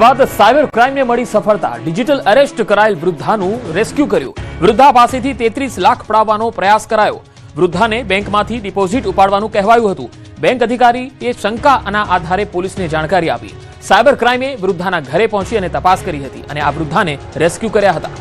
બાદ સાયબર ક્રાઇમને મળી સફળતા। ડિજિટલ અરેસ્ટ કરાયેલ વૃદ્ધાનું રેસ્ક્યુ કર્યું। વૃદ્ધા પાસેથી 33 લાખ પડાવવાનો પ્રયાસ કરાયો। વૃદ્ધાને બેંકમાંથી ડિપોઝિટ ઉપાડવાનું કહેવાયું હતું। બેંક અધિકારીએ શંકાના આધારે પોલીસને જાણકારી આપી। સાયબર ક્રાઇમે વૃદ્ધાના ઘરે પહોંચી અને તપાસ કરી હતી અને આ વૃદ્ધાને રેસ્ક્યુ કર્યા હતા।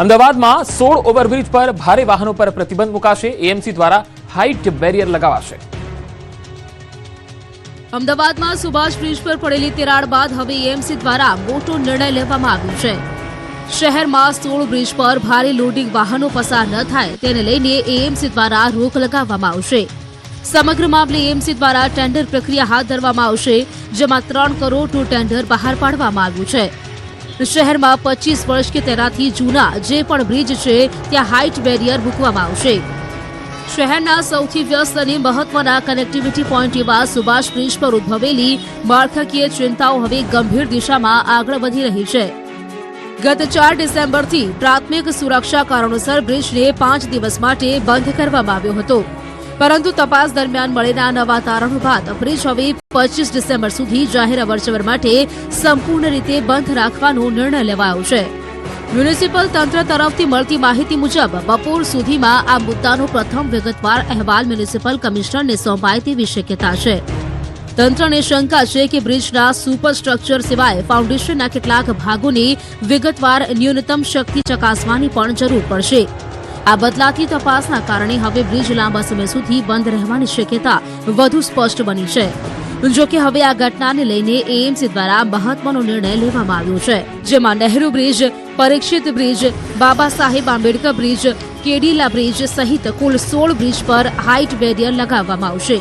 અમદાવાદમાં 16 ઓવરબ્રિજ પર ભારે વાહનો પર પ્રતિબંધ મુકાશે। એએમસી દ્વારા હાઇટ બેરિયર લગાવાશે। અમદાવાદમાં સુભાષ બ્રિજ પર પડેલી તિરાડ બાદ હવે એએમસી દ્વારા મોટો નિર્ણય લેવામાં આવ્યો છે। શહેરમાં 16 બ્રિજ પર ભારે લોડિંગ વાહનો પસાર ન થાય તેને લઈને એએમસી દ્વારા રોક લગાવવામાં આવશે। સમગ્ર મામલે એએમસી દ્વારા ટેન્ડર પ્રક્રિયા હાથ ધરવામાં આવશે, જેમાં 3 કરોડનું ટેન્ડર બહાર પાડવામાં આવ્યું છે। શહેરમાં 25 વર્ષ કે તેનાથી જૂના જે પણ બ્રિજ છે ત્યાં હાઇટ બેરિયર મૂકવામાં આવશે। શહેરના સૌથી વ્યસ્ત અને મહત્વના કનેક્ટિવિટી પોઈન્ટ એવા સુભાષ બ્રિજ પર ઉદ્ભવેલી માળખાકીય ચિંતાઓ હવે ગંભીર દિશામાં આગળ વધી રહી છે। ગત 4 ડિસેમ્બરથી પ્રાથમિક સુરક્ષા કારણોસર બ્રિજને 5 દિવસ માટે બંધ કરવામાં આવ્યો હતો, પરંતુ તપાસ દરમિયાન મળેલા નવા તારણો બાદ બ્રિજ હવે 25 ડિસેમ્બર સુધી જાહેર અવરજવર માટે સંપૂર્ણ રીતે બંધ રાખવાનો નિર્ણય લેવાયો છે। મ્યુનિસિપલ તંત્ર તરફથી મળતી માહિતી મુજબ બપોર સુધીમાં આ મુદ્દાનો પ્રથમ વિગતવાર અહેવાલ મ્યુનિસિપલ કમિશનરને સોંપાય તેવી શક્યતા છે। તંત્રને શંકા છે કે બ્રિજના સુપરસ્ટ્રક્ચર સિવાય ફાઉન્ડેશનના કેટલાક ભાગોની વિગતવાર ન્યૂનતમ શક્તિ ચકાસવાની પણ જરૂર પડશે। આ બદલાતી તપાસના કારણે હવે બ્રિજ લાંબા સમય સુધી બંધ રહેવાની શક્યતા વધુ સ્પષ્ટ બની છે। જો કે હવે આ ઘટનાને લઈને એએમસી દ્વારા મહત્વનો નિર્ણય લેવામાં આવ્યો છે, જેમાં Nehru bridge, Parikshit bridge, Baba Saheb Ambedkar bridge, Cadila bridge સહિત કુલ 16 બ્રિજ પર હાઇટ બેરિયર લગાવવામાં આવશે।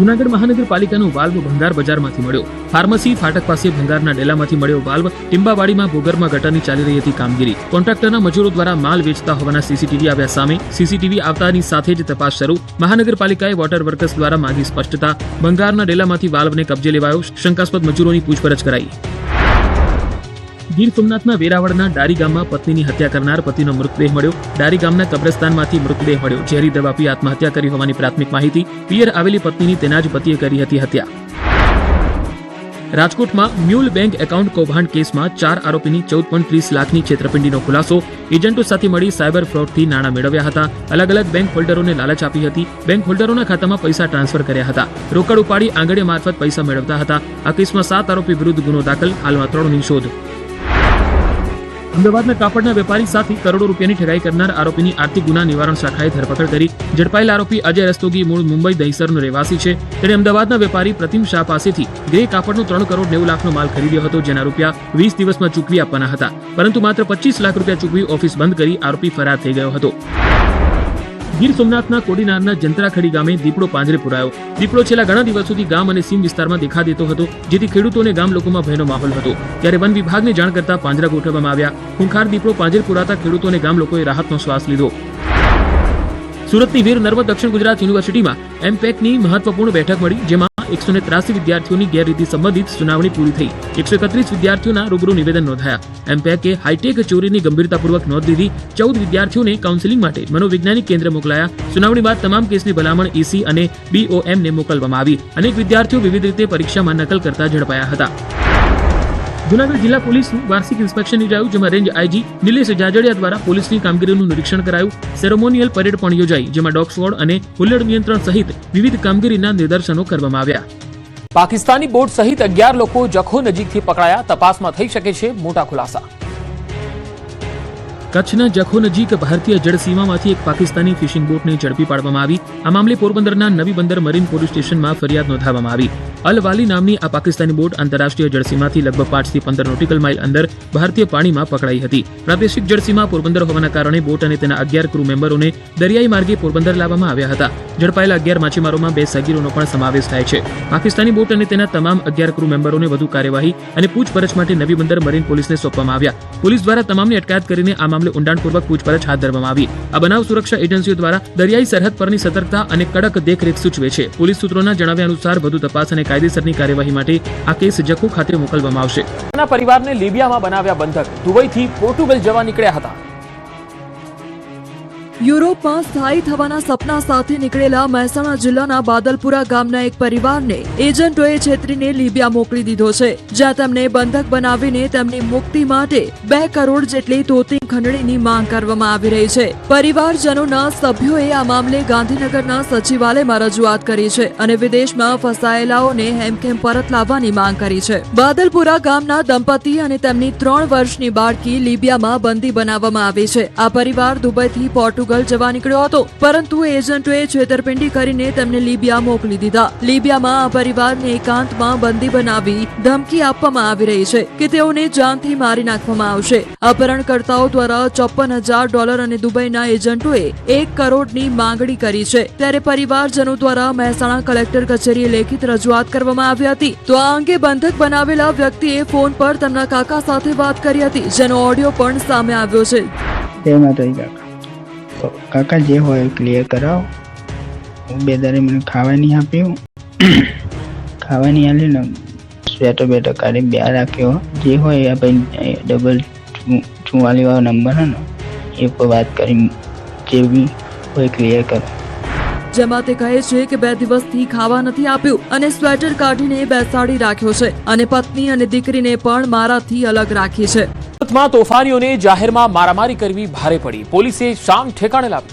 જૂનાગઢ મહાનગરપાલિકાનો વાલ્વ ભંગાર બજારમાંથી મળ્યો। ફાર્મસી ફાટક પાસે ભંગારના ડેલામાંથી મળ્યો વાલ્વ। ટીંબાવાડીમાં ભૂગર્ભમાં ગટરની ચાલી રહી હતી કામગીરી। કોન્ટ્રાક્ટરના મજૂરો દ્વારા માલ વેચતા હોવાના સીસીટીવી આવ્યા સામે। સીસીટીવી આવતાની સાથે જ તપાસ શરૂ। મહાનગરપાલિકાએ વોટર વર્કર્સ દ્વારા માગી સ્પષ્ટતા। ભંગારના ડેલામાંથી વાલ્વને કબજે લેવાયો। શંકાસ્પદ મજૂરોની પૂછપરછ કરાઈ। ગીર સોમનાથના વેરાવળના ડારી ગામમાં પત્નીની હત્યા કરનાર પતિનો મૃતદેહ મળ્યો। ડારી ગામના કબ્રસ્તાનમાંથી મૃતદેહ મળ્યો। ઝેરી દવા પી આત્મહત્યા કરી હોવાની પ્રાથમિક માહિતી। પિયર આવેલી પત્નીની તેના જ પતિએ કરી હતી હત્યા। રાજકોટમાં મ્યુલ બેંક એકાઉન્ટ કૌભાંડ કેસમાં 4 આરોપીની 14.30 લાખની છેતરપિંડીનો ખુલાસો। એજન્ટો સાથે મળી સાયબર ફ્રોડથી નાણાં મેળવ્યા હતા। અલગ અલગ બેંક હોલ્ડરોને લાલચ આપી હતી। બેંક હોલ્ડરોના ખાતામાં પૈસા ટ્રાન્સફર કર્યા હતા। રોકડ ઉપાડી આંગળીયા મારફત પૈસા મેળવતા હતા। આ કેસમાં 7 આરોપી વિરુદ્ધ ગુનો દાખલ। હાલમાં 3ની શોધ। અમદાવાદના કાપડના વેપારી સાથે કરોડો રૂપિયાની ઠગાઈ કરનાર આરોપીની આર્થિક ગુના નિવારણ શાખાએ ધરપકડ કરી। ઝડપાયેલ આરોપી અજય રસ્તોગી મૂળ મુંબઈ દહીસરનો રહેવાસી છે। તેણે અમદાવાદના વેપારી પ્રતિમ શાહ પાસેથી ગ્રે કાપડનો 3 કરોડ 90 લાખનો માલ ખરીદ્યો હતો, જેના રૂપિયા 20 દિવસમાં ચૂકવી આપવાના હતા, પરંતુ માત્ર 25 લાખ રૂપિયા ચૂકવી ઓફિસ બંધ કરી આરોપી ફરાર થઈ ગયો હતો। ગીર સોમનાથના કોડીનારના જંતરાખડી ગામે દીપડો પાંજરે પુરાયો। દીપડો છેલ્લા ઘણા દિવસોથી ગામ અને સીમ વિસ્તારમાં દેખા દેતો હતો, જેથી ખેડૂતોને ગામ લોકોમાં ભયનો માહોલ હતો। ત્યારે વન વિભાગને જાણ કરતા પાંજરા ગોઠવવામાં આવ્યા। ખૂંખાર દીપડો પાંજરે પુરાતા ખેડૂતોને ગામ લોકોએ રાહતનો શ્વાસ લીધો। સુરતની વીર નર્મદ દક્ષિણ ગુજરાત યુનિવર્સિટીમાં એમપેકની મહત્વપૂર્ણ બેઠક મળી, જેમાં 183 વિદ્યાર્થીઓની ગેરરીતિ સંબંધિત સુનાવણી પૂરી થઈ। 131 વિદ્યાર્થીઓના રૂબરૂ નિવેદન નોંધાયા। એમપેકે હાઈટેક ચોરીની ગંભીરતાપૂર્વક નોંધ લીધી। 14 વિદ્યાર્થીઓને કાઉન્સેલિંગ માટે મનોવૈજ્ઞાનિક કેન્દ્ર મોકલાયા। સુનાવણી બાદ તમામ કેસની ભલામણ ઈસી અને બીઓએમને મોકલવામાં આવી। અનેક વિદ્યાર્થીઓ વિવિધ રીતે પરીક્ષામાં નકલ કરતા ઝડપાયા હતા। જૂનાગઢ જિલ્લા પોલીસનું વાર્ષિક ઇન્સ્પેક્શન યોજાયું, જેમાં રેન્જ આઈજી નિલેશ જાજડિયા દ્વારા પોલીસની કામગીરીનું નિરીક્ષણ કરાયું। સેરેમોનિયલ પરેડ પણ યોજાઈ, જેમાં ડોગ સ્ક્વોડ અને હુલ્લડ નિયંત્રણ સહિત વિવિધ કામગીરીના નિદર્શનો કરવામાં આવ્યા। પાકિસ્તાની બોટ સહિત 11 લોકો જખો નજીકથી પકડાયા। તપાસમાં થઈ શકે છે મોટા ખુલાસા। કચ્છના જખો નજીક ભારતીય જળસીમામાંથી એક પાકિસ્તાની ફિશિંગ બોટને ઝડપી પાડવામાં આવી। આ મામલે પોરબંદરના નવી બંદર મરીન પોલીસ સ્ટેશનમાં ફરિયાદ નોંધાવવામાં આવી। અલ વાલી નામની આ પાકિસ્તાની બોટ આંતરરાષ્ટ્રીય જળસીમાથી લગભગ 5 થી 15 નોટિકલ માઇલ અંદર ભારતીય પાણીમાં પકડાઈ હતી। પ્રાદેશિક જળસીમા પોરબંદર હોવાના કારણે બોટ અને તેના 11 ક્રૂ મેમ્બરોને દરિયાઈ માર્ગે પોરબંદર લાવવામાં આવ્યા હતા। ઝડપાયેલા 11 માછીમારોમાં 2 સગીરોનો પણ સમાવેશ થાય છે। પાકિસ્તાની બોટ અને તેના તમામ 11 ક્રૂ મેમ્બરોને વધુ કાર્યવાહી અને પૂછપરછ માટે નવી બંદર મરીન પોલીસને સોંપવામાં આવ્યા। પોલીસ દ્વારા તમામની અટકાયત કરીને આ મામલે ઊંડાણપૂર્વક પૂછપરછ હાથ ધરવામાં આવી। આ બનાવ સુરક્ષા એજન્સીઓ દ્વારા દરિયાઈ સરહદ પરની સતર્કતા અને કડક દેખરેખ સૂચવે છે। પોલીસ સૂત્રોના જણાવ્યા અનુસાર વધુ તપાસ અને કાયદેસરની કાર્યવાહી માટે આ કેસ જખો ખાતે મોકલવામાં આવશે। પરિવારને લિબિયામાં બનાવ્યા બંધક, દુબઈથી પોર્ટુગલ જવા નીકળ્યા હતા। યુરોપમાં સ્થાયી થવાના સપના સાથે નીકળેલા મહેસાણા જિલ્લાના બાદલપુરા ગામના એક પરિવારને એજન્ટોએ છેતરીને લીબિયા મોકલી દીધો છે, જ્યાં તેમને બંધક બનાવીને તેમની મુક્તિ માટે 2 કરોડ જેટલી તોતિંગ ખંડણીની માંગ કરવામાં આવી રહી છે. પરિવારજનોના સભ્યોએ આ મામલે ગાંધીનગરના સચિવાલયમાં રજૂઆત કરી છે અને વિદેશમાં ફસાયેલાઓને હેમખેમ પરત લાવવાની માંગ કરી છે. બાદલપુરા ગામના દંપતી અને તેમની 3 વર્ષની બાળકી લીબિયામાં બંદી બનાવવામાં આવી છે. આ પરિવાર દુબઈથી પોર્ટુગલ જવા નીકળ્યો હતો, પરંતુ એજન્ટોએ છેતરપિંડી કરીને તેમને લીબિયા મોકલી દીધા. લીબિયામાં આ પરિવારને એકાંતમાં બંદી બનાવી ધમકી આપવામાં આવી રહી છે કે તેઓને જાનથી મારી નાખવામાં આવશે. અપહરણકર્તાઓ દ્વારા $54,000 અને દુબઈના એજન્ટોએ 1 કરોડની માંગણી કરી છે. ત્યારે પરિવારજનો દ્વારા મહેસાણા કલેક્ટર કચેરીએ લેખિત રજૂઆત કરવામાં આવી હતી. તો આ અંગે બંધક બનાવેલા વ્યક્તિએ ફોન પર તેમના કાકા સાથે વાત કરી હતી, જેનો ઓડિયો પણ સામે આવ્યો છે. જય માતાજી કાકા. તો કાકા જે હોય ક્લિયર કરાવો. હું 2 દાડે મને ખાવા નહીં આપ્યું, ખાવા નહીં આલ્યું ને સ્વેટર બેટર કાઢી 2 રાખ્યો. જે હોય આ ભાઈ ડબલ 44 વાળો નંબર હે ને એ પર વાત કરી જે બી હોય ક્લિયર કરો. જેમાં તે કહે છે કે 2 દિવસથી ખાવા નથી આપ્યું અને સ્વેટર કાઢીને બેસાડી રાખ્યો છે અને પત્ની અને દીકરીને પણ મારાથી અલગ રાખી છે. સુરતમાં તોફાનીઓને જાહેરમાં મારામારી કરવી ભારે પડી. પોલીસે શાન ઠેકાણે લાવી.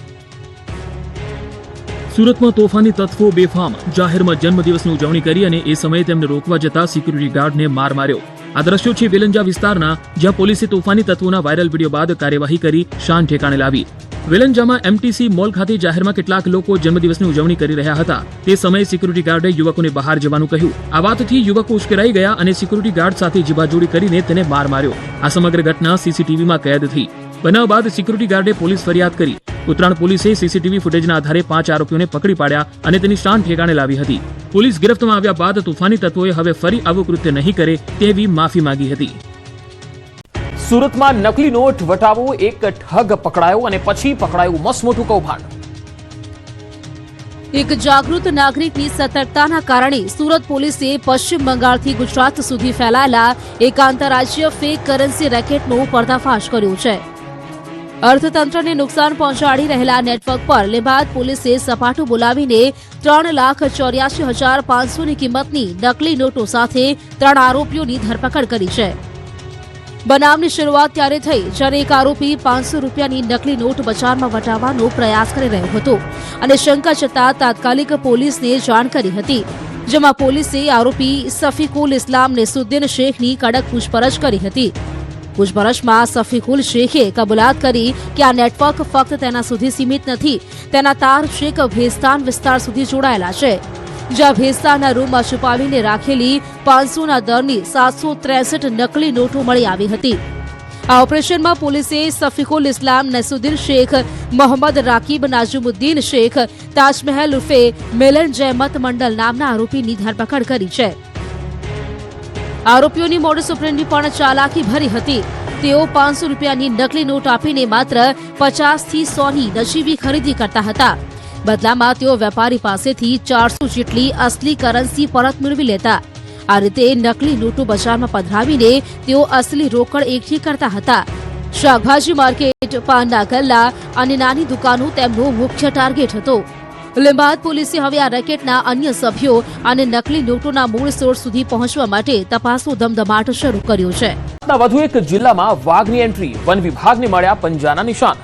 સુરતમાં તોફાની તત્વો બેફામ જાહેરમાં જન્મદિવસની ઉજવણી કરી અને એ સમયે તેમને રોકવા જતા સિક્યુરિટી ગાર્ડને માર માર્યો. આ દ્રશ્યો છે વેલંજા વિસ્તારના, જ્યાં પોલીસે તોફાની તત્વોના વાયરલ વિડીયો બાદ કાર્યવાહી કરી શાન ઠેકાણે લાવી. વેલંજામાં એમટીસી મોલ ખાતે જાહેરમાં કેટલાક લોકો જન્મદિવસની ઉજવણી કરી રહ્યા હતા. તે સમયે સિક્યુરિટી ગાર્ડે યુવકોને બહાર જવાનું કહ્યું. આ વાતથી યુવકો ઉશ્કેરાઈ ગયા અને સિક્યુરિટી ગાર્ડ સાથે જીબાજોડી કરીને તેને માર માર્યો. આ સમગ્ર ઘટના સીસીટીવીમાં કેદ થઈ. બનાવ બાદ સિક્યુરિટી ગાર્ડે પોલીસ ફરિયાદ કરી. ઉત્તરાયણ પોલીસે સીસીટીવી ફૂટેજના આધારે 5 આરોપીઓને પકડી પાડ્યા અને તેની શાન ઠેકાણે લાવી હતી. પોલીસ ગિરફ્તમાં આવ્યા બાદ તોફાની તત્વોએ હવે ફરી આવું કૃત્ય નહીં કરે તેવી માફી માંગી હતી. સુરતમાં નકલી નોટ વટાવો એક ઠગ પકડાયો અને પછી પકડાયું મસમોટું કૌભાંડ. એક જાગૃત નાગરિકની સતર્કતાના કારણે સુરત પોલીસે પશ્ચિમ બંગાળથી ગુજરાત સુધી ફેલાયેલા એક આંતરરાજ્ય ફેક કરન્સી રેકેટનો પર્દાફાશ કર્યો છે. અર્થતંત્રને નુકસાન પહોંચાડી રહેલા નેટવર્ક પર લીંબાદ પોલીસે સપાટું બોલાવીને 3,84,500 ની કિંમતની નકલી નોટો સાથે 3 આરોપીઓની ધરપકડ કરી છે. બનાવની શરૂઆત ત્યારે થઈ જ્યારે એક આરોપી 500 રૂપિયાની નકલી નોટ બજારમાં વટાવવાનો પ્રયાસ કરી રહ્યો હતો અને શંકા જતા તાત્કાલિક પોલીસને જાણ કરી હતી, જેમાં પોલીસે આરોપી સફીકુલ ઇસ્લામ નેસુદ્દીન શેખની કડક પૂછપરછ કરી હતી. પૂછપરછમાં સફીકુલ શેખે કબૂલાત કરી કે આ નેટવર્ક ફક્ત તેના સુધી સીમિત નથી, તેના તાર છેક ભેસ્તાન વિસ્તાર સુધી જોડાયેલા છે, જ્યાં ભેસ્તાનના રૂમમાં છુપાવીને રાખેલી 500ના દરની 763 નકલી નોટો મળી આવી હતી. આ ઓપરેશનમાં પોલીસે સફીકુલ ઇસ્લામ નસુદ્દીન શેખ, મોહમ્મદ રાકીબ નાજુમુદ્દીન શેખ, તાજમહેલ ઉર્ફે મિલન જયમત મંડલ નામના આરોપીની ધરપકડ કરી છે. આરોપીઓની મોડસ ઓપરેન્ડી પણ ચાલાકી ભરી હતી. તેઓ 500 રૂપિયાની નકલી નોટ આપીને માત્ર 50 થી 100ની નજીવી ખરીદી કરતા હતા. બદલામાં તેઓ વેપારી પાસેથી 400 જેટલી અસલી કરન્સી પરત મેળવી લેતા. આ રીતે નકલી નોટો બજારમાં પધરાવીને તેઓ અસલી રોકડ એકઠી કરતા હતા. શાકભાજી માર્કેટ, પાનના ગલ્લા અને નાની દુકાનો તેમનો મુખ્ય ટાર્ગેટ હતો. લીંબાદ પોલીસે હવે આ રેકેટના અન્ય સભ્યો અને નકલી નોટોના મૂળ સોર્સ સુધી પહોંચવા માટે તપાસનો ધમધમાટ શરૂ કર્યો છે. વધુ એક જિલ્લામાં વાઘની એન્ટ્રી, વન વિભાગને મળ્યા પંજાના નિશાન.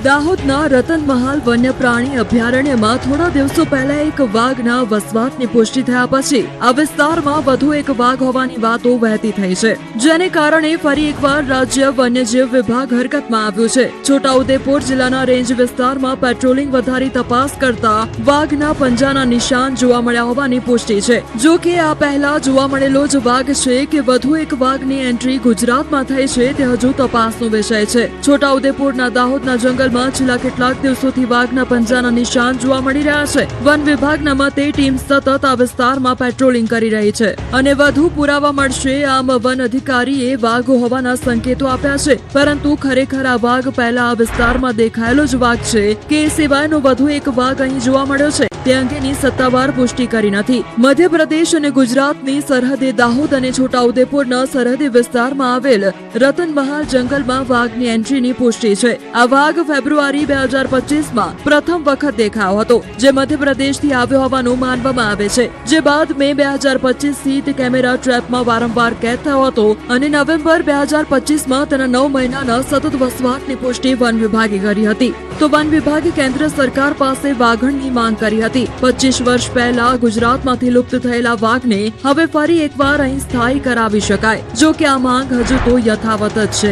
દાહોદના રતનમહાલ વન્ય પ્રાણી અભયારણ્યમાં થોડા દિવસો પહેલા એક વાઘના વસવાટની પુષ્ટિ થયા પછી આ વિસ્તારમાં વધુ એક વાઘ હોવાની વાતો વહેતી થઈ છે, જેને કારણે ફરી એકવાર રાજ્ય વન્યજીવ વિભાગ હરકતમાં આવ્યું છે. છોટાઉદેપુર જિલ્લાના રેન્જ વિસ્તારમાં પેટ્રોલિંગ વધારી તપાસ કરતા વાઘના પંજાના નિશાન જોવા મળ્યા હોવાની પુષ્ટિ છે. જો કે આ પહેલા જોવા મળેલો જ વાઘ છે કે વધુ એક વાઘની એન્ટ્રી ગુજરાતમાં થઈ છે તે હજુ તપાસનો વિષય છે. છોટાઉદેપુરના દાહોદના જંગલ છેલ્લા કેટલાક દિવસોથી વાઘના પંજાના નિશાન જોવા મળી રહ્યા છે. વન વિભાગના મતે ટીમ સતત આ વિસ્તારમાં પેટ્રોલિંગ કરી રહી છે અને વધુ પુરાવા મળશે આમ વન અધિકારીએ વાઘ હોવાના સંકેતો આપ્યા છે. પરંતુ ખરેખર આ વાઘ પહેલા આ વિસ્તારમાં દેખાયેલો જ વાઘ છે કે એ સિવાયનો વધુ એક વાઘ અહીં જોવા મળ્યો છે તે અંગેની સત્તાવાર પુષ્ટિ કરી નથી. મધ્યપ્રદેશ અને ગુજરાતની સરહદે દાહોદ અને છોટાઉદેપુરના સરહદી વિસ્તારમાં આવેલ રતનમહાલ જંગલમાં વાઘની એન્ટ્રીની પુષ્ટિ છે. આ વાઘ ફેબ્રુઆરી 2025માં પ્રથમ વખત દેખાયો હતો, જે મધ્યપ્રદેશથી આવ્યો હોવાનું માનવામાં આવે છે. જે બાદ મે 2025થી તે કેમેરા ટ્રેપમાં વારંવાર કેદ થયો હતો અને નવેમ્બર 2025માં તેના 9 મહિનાના સતત વસવાટની પુષ્ટિ વન વિભાગે કરી હતી. તો વન વિભાગે કેન્દ્ર સરકાર પાસે વાઘણની માંગ કરી હતી. 25 વર્ષ પહેલા ગુજરાતમાંથી લુપ્ત થયેલા વાઘને હવે ફરી એકવાર અહીં સ્થાયી કરાવી શકાય. જો કે આ માંગ હજુ તો યથાવત જ છે.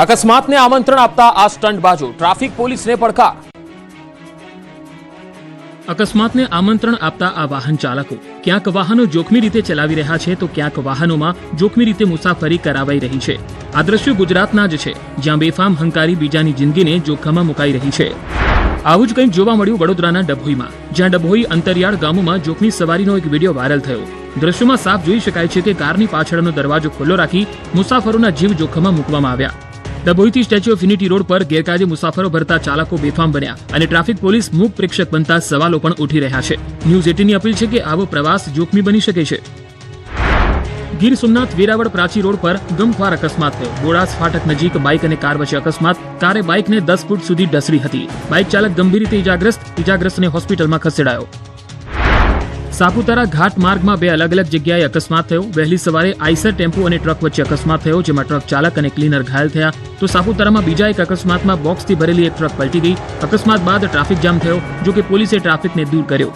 અકસ્માતને આમંત્રણ આપતા આ સ્ટંટબાજો, ટ્રાફિક પોલીસને પડકાર. અકસ્માતને આમંત્રણ આપતા આ વાહન ચાલકો ક્યાંક વાહનો જોખમી રીતે ચલાવી રહ્યા છે તો ક્યાંક વાહનોમાં જોખમી રીતે મુસાફરી કરાવાઈ રહી છે. આ દ્રશ્યો ગુજરાતના જ છે, જ્યાં બેફામ હંકારી બીજાની જિંદગીને જોખમમાં મુકાઈ રહી છે. આવું જ કંઈક જોવા મળ્યું વડોદરાના ડભોઈમાં, જ્યાં ડભોઈ અંતરિયાળ ગામોમાં જોખમી સવારીનો એક વિડીયો વાયરલ થયો. દ્રશ્યોમાં સાફ જોઈ શકાય છે કે કારની પાછળનો દરવાજો ખુલ્લો રાખી મુસાફરોના જીવ જોખમમાં મૂકવામાં આવ્યા. ડભોઈથી સ્ટેચ્યુ ઓફ યુનિટી રોડ પર ગેરકાયદે મુસાફરો ભરતા ચાલકો બેફામ બન્યા અને ટ્રાફિક પોલીસ મૂક પ્રેક્ષક બનતા સવાલો પણ ઉઠી રહ્યા છે. ન્યૂઝ 18ની અપીલ છે કે આવો પ્રવાસ જોખમી બની શકે છે. ગીર સોમનાથ વેરાવળ પ્રાચી રોડ પર ગમખ્વાર અકસ્માત થયો. બોડાસ ફાટક નજીક બાઇક અને કાર વચ્ચે અકસ્માત. કારે બાઇકને 10 ફૂટ સુધી ઢસડી હતી. બાઇક ચાલક ગંભીર રીતે ઇજાગ્રસ્તને હોસ્પિટલમાં ખસેડાયો. સાપુતારા ઘાટ માર્ગમાં 2 અલગ અલગ જગ્યાએ અકસ્માત થયો. વહેલી સવારે આઈસર ટેમ્પો અને ટ્રક વચ્ચે અકસ્માત થયો, જેમાં ટ્રક ચાલક અને ક્લીનર ઘાયલ થયા. તો સાપુતારામાં બીજા એક અકસ્માતમાં બોક્સથી ભરેલી એક ટ્રક પલટી ગઈ. અકસ્માત બાદ ટ્રાફિક જામ થયો, જો કે પોલીસે ટ્રાફિકને દૂર કર્યો.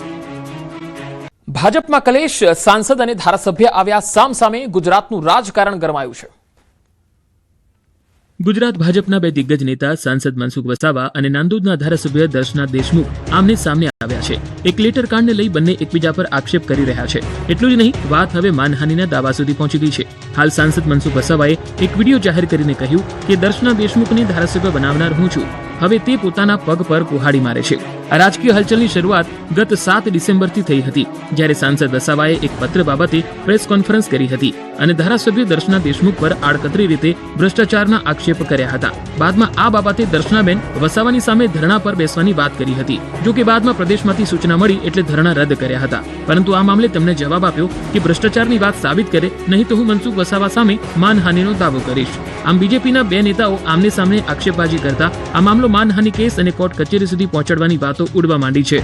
ભાજપમાં કલેશ, સાંસદ અને ધારાસભ્ય આવ્યા સામસામે, ગુજરાતનું રાજકારણ ગરમાયું છે. ગુજરાત ભાજપના 2 દિગ્ગજ નેતા સાંસદ મનસુખ વસાવા અને નાંદોદના ધારાસભ્ય દર્શના દેશમુખ આમને સામને આવ્યા છે. એક લેટર કાંડને લઈ બંને એકબીજા પર આક્ષેપ કરી રહ્યા છે. એટલું જ નહીં, વાત હવે માનહાનિના દાવા સુધી પહોંચી ગઈ છે. હાલ સાંસદ મનસુખ વસાવાએ એક વિડીયો જાહેર કરીને કહ્યું કે દર્શના દેશમુખને ધારાસભ્ય બનાવનાર હું છું. હવે તે પોતાના પગ પર કુહાડી મારે છે. આ રાજકીય હલચલની શરૂઆત ગત 7 ડિસેમ્બરથી થઈ હતી, જ્યારે સાંસદ વસાવાએ એક પત્ર બાબતે પ્રેસ કોન્ફરન્સ કરી હતી અને ધારાસભ્ય દર્શના દેશમુખ પર આડકતરી રીતે ભ્રષ્ટાચારના આક્ષેપ કર્યા હતા. બાદમાં આ બાબતે દર્શનાબેન વસાવાની સામે ધરણા પર બેસવાની વાત કરી હતી. જો કે બાદમાં પ્રદેશમાંથી સૂચના મળી એટલે ધરણા રદ કર્યા હતા. પરંતુ આ મામલે તેમણે જવાબ આપ્યો કે ભ્રષ્ટાચારની વાત સાબિત કરે, નહીં તો હું મનસુખ વસાવા સામે માનહાનિનો દાવો કરીશ. આમ બીજેપીના 2 નેતાઓ આમને સામને આક્ષેપબાજી કરતા આ મામલો માનહાનિ કેસ અને કોર્ટ કચેરી સુધી પહોંચાડવાની વાતો ઉડવા માંડી છે.